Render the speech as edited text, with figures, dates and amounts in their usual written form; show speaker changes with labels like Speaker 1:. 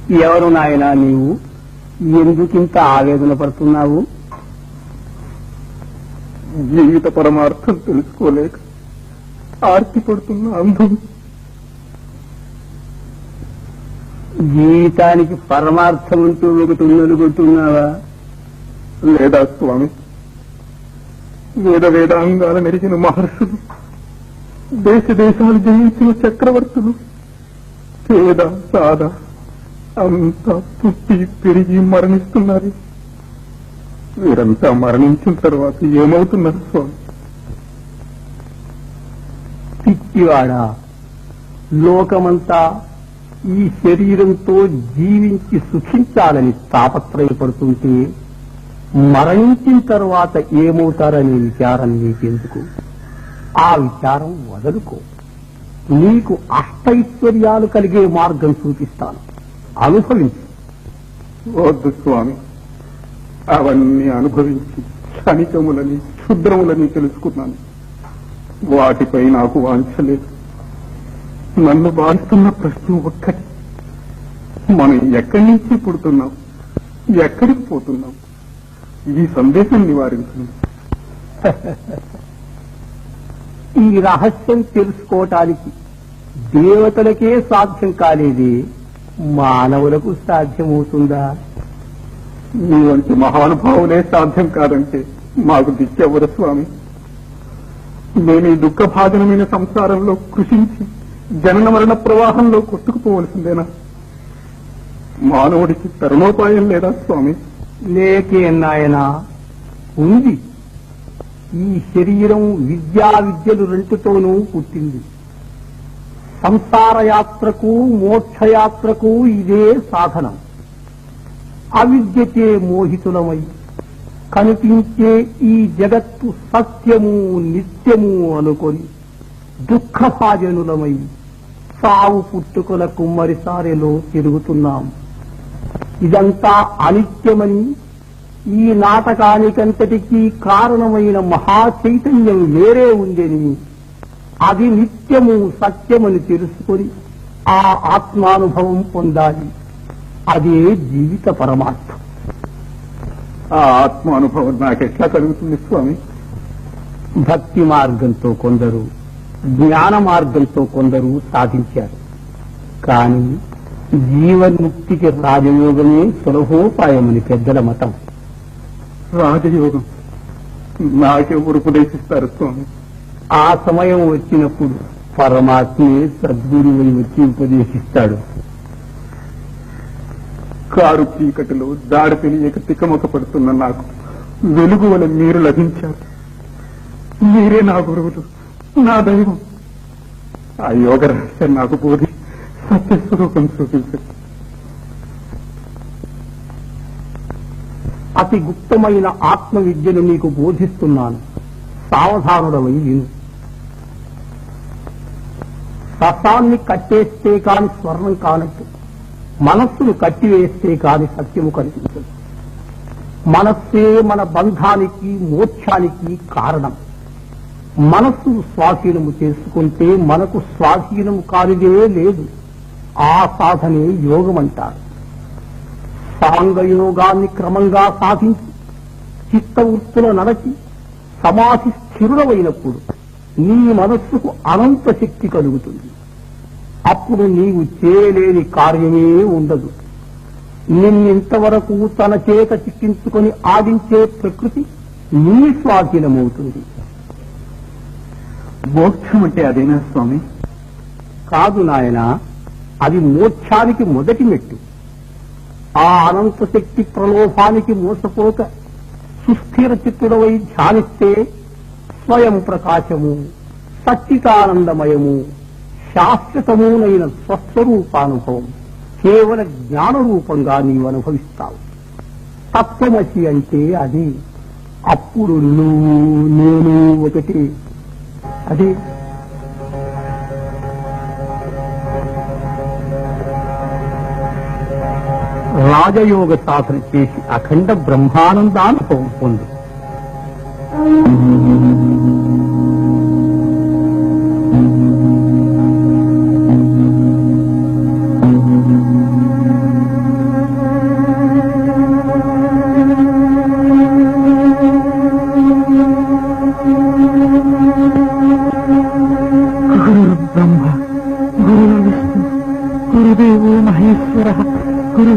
Speaker 1: ఎవరు నాయనా నీవు? ఎందుకింత ఆవేదన పడుతున్నావు?
Speaker 2: జీవిత పరమార్థం తెలుసుకోలేక ఆర్తి పడుతున్న అంధం.
Speaker 1: జీవితానికి పరమార్థం అంటూ ఒకటి ఉన్నలుగుతున్నావా?
Speaker 2: లేదా స్వామి, వేదాంగాల నెరిగిన మహర్షులు, దేశ దేశాలు జయించిన చక్రవర్తులు, పేద సాద అంతా పుట్టి పెరిగి మరణిస్తున్నారు. వీరంతా మరణించిన తర్వాత ఏమవుతున్నారు స్వామి?
Speaker 1: పిచ్చివాడా, లోకమంతా ఈ శరీరంతో జీవించి సుఖించాలని తాపత్రయపడుతుంటే మరణించిన తర్వాత ఏమవుతారనే విచారం నీకెందుకు? ఆ విచారం వదులుకో. నీకు అష్టైశ్వర్యాలు కలిగే మార్గం చూపిస్తాను, అనుభవించు.
Speaker 2: వద్దు స్వామి, అవన్నీ అనుభవించి క్షణికములని క్షుద్రములని తెలుసుకున్నాను. వాటిపై నాకు వాంఛ లేదు. నన్ను బాధిస్తున్న ప్రశ్న ఒక్కటి, మనం ఎక్కడి నుంచి పుడుతున్నాం, ఎక్కడికి పోతున్నాం? ఈ సందేశం నివారించింది.
Speaker 1: ఈ రహస్యం తెలుసుకోవటానికి దేవతలకే సాధ్యం కాలేదే మానవులకు సాధ్యమవుతుందా?
Speaker 2: మీ వంటి మహానుభావులే సాధ్యం కాదంటే మాకు దిక్కెవరు స్వామి? నేను ఈ దుఃఖభాజనమైన సంసారంలో కృషించి జనన మరణ ప్రవాహంలో కొట్టుకుపోవలసిందేనా? మానవుడికి తరుణోపాయం లేదా స్వామి?
Speaker 1: లేకే నాయనా, ఉంది. ఈ శరీరం విద్యలు రెండుతోనూ పుట్టింది. సంసార యాత్రకు మోక్షయాత్రకు ఇదే సాధనం. అవిద్యచే మోహితులమై కనిపించే ఈ జగత్తు సత్యము నిత్యము అనుకొని దుఃఖభాజనులమై సావు పుట్టుకల కుమ్మరిసారెలో తిరుగుతున్నాం. ఇదంతా అనిత్యమని, ఈ నాటకానికంతటికీ కారణమైన మహాచైతన్యం వేరే ఉందని, అది నిత్యము సత్యమని తెలుసుకొని ఆ ఆత్మానుభవం పొందాలి. అదే జీవిత పరమార్థం.
Speaker 2: ఆ ఆత్మానుభవం నాకెట్లా కలుగుతుంది స్వామి?
Speaker 1: భక్తి మార్గంతో కొందరు, జ్ఞాన మార్గంతో కొందరు సాధించారు. కానీ జీవన్ముక్తికి రాజయోగమే సులభోపాయమని పెద్దల మతం.
Speaker 2: రాజయోగం నాకెవరు ఉపదేశిస్తారు స్వామి?
Speaker 1: ఆ సమయం వచ్చినప్పుడు పరమాత్మే సద్గురువై వచ్చి ఉపదేశిస్తాడు.
Speaker 2: కారు చీకటిలో దాడి తెలియక తికమక పడుతున్న నాకు వెలుగు వల్ల మీరు లభించారు. మీరే నా గురువులు, నా దైవం. ఆ యోగ రహస్యం నాకు బోధి సత్యస్వరూపం చూపించండి.
Speaker 1: అతి గుప్తమైన ఆత్మ విద్యను నీకు బోధిస్తున్నాను, సావధానుడమై విను. రసాన్ని కట్టేస్తే కాని స్వర్ణం కానట్టు మనస్సును కట్టివేస్తే కాని సత్యము కనిపించదు. మనస్సే మన బంధానికి మోక్షానికి కారణం. మనస్సును స్వాధీనము చేసుకుంటే మనకు స్వాధీనము కానిదే లేదు. ఆ సాధనే యోగమంటారు. సాంగయోగాన్ని క్రమంగా సాధించి చిత్తవృత్తుల నడచి సమాధి స్థిరుడమైనప్పుడు నీ మనస్సుకు అనంత శక్తి కలుగుతుంది. అప్పుడు నీవు చేయలేని కార్యమే ఉండదు. నిన్నింతవరకు తన చేత చిక్కించుకొని ఆడించే ప్రకృతి నీ స్వాధీనమవుతుంది.
Speaker 2: మోక్షం అంటే అదేనా స్వామి?
Speaker 1: కాదు నాయనా, అది మోక్షానికి మొదటి మెట్టు. ఆ అనంత శక్తి ప్రలోభానికి మోసపోక సుస్థిర చిత్తుడవై ధ్యానిస్తే స్వయం ప్రకాశము, సచ్చితానందమయము, శాశ్వతమునైన స్వస్వరూపానుభవం కేవల జ్ఞాన రూపంగా నీవు అనుభవిస్తావు. తత్వమసి అంటే అది. అప్పుడు నువ్వు నేను ఒకటి. అదే రాజయోగ సాధన చేసి అఖండ బ్రహ్మానందానుభవం పొందు.
Speaker 2: గురు బ్రహ్మ గురు విష్ణు గురుదేవో మహేశ్వర గురు